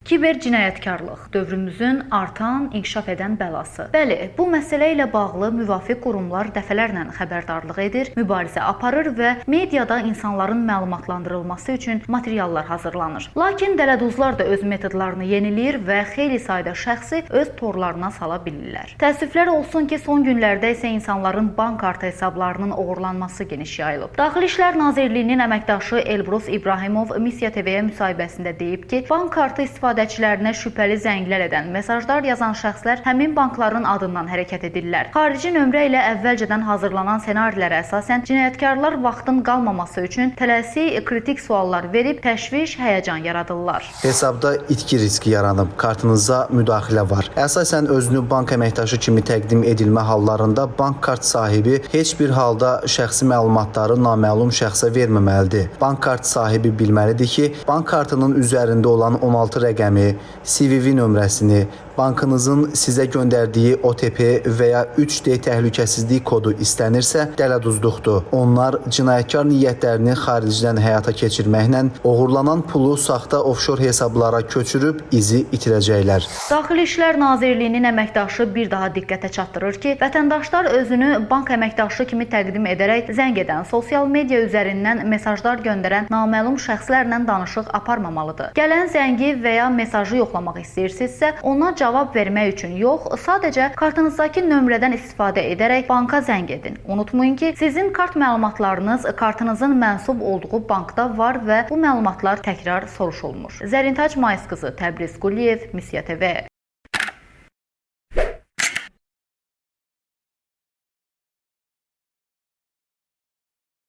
Kiber cinayətkarlıq dövrümüzün artan, inkişaf edən bəlası. Bəli, bu məsələ ilə bağlı müvafiq qurumlar dəfələrlə xəbərdarlıq edir, mübarizə aparır və mediada insanların məlumatlandırılması üçün materiallar hazırlanır. Lakin dələduzlar da öz metodlarını yeniləyir və xeyli sayda şəxsi öz torlarına sala bilirlər. Təəssüflər olsun ki, son günlərdə isə insanların bank kartı hesablarının oğurlanması geniş yayılıb. Daxili İşlər Nazirliyinin əməkdaşı Elbrus İbrahimov Missiya TV-yə müsahibəsində deyib ki, bank kartı istifadəçilərinə şübhəli zənglər edən, mesajlar yazan şəxslər həmin bankların adından hərəkət edirlər. Xarici nömrə ilə əvvəlcədən hazırlanan ssenarilərə əsasən cinayətkarlar vaxtın qalmaması üçün tələsi kritik suallar verib təşviş, həyəcan yaradırlar. Hesabda itki riski yaranıb, kartınıza müdaxilə var. Əsasən özünü bank əməkdaşı kimi təqdim edilmə hallarında bank kart sahibi heç bir halda şəxsi məlumatları naməlum şəxsə verməməlidir. Bank kart sahibi bilməlidir ki, bank kartının üzərində olan 16 rəqəmi, CVV nömrəsini, bankınızın sizə göndərdiyi OTP və ya 3D təhlükəsizlik kodu istənirsə, dələduzluqdur. Onlar cinayətkar niyyətlərini xaricdən həyata keçirməklə oğurlanan pulu saxta ofşor hesablara köçürüb izi itirəcəklər. Daxili İşlər Nazirliyinin əməkdaşı bir daha diqqətə çatdırır ki, vətəndaşlar özünü bank əməkdaşı kimi təqdim edərək zəng edən, sosial media üzərindən mesajlar göndərən naməlum şəxslərlə danışıq aparmamalıdır. Gələn zəngi və ya mesajı yoxlamaq istəyirsinizsə, ona cavab vermək üçün yox, sadəcə kartınızdakı nömrədən istifadə edərək banka zəng edin. Unutmayın ki, sizin kart məlumatlarınız kartınızın mənsub olduğu bankda var və bu məlumatlar təkrar soruşulmur. Zərintac Mayız qızı, Təbriz Quliyev, Missiya TV.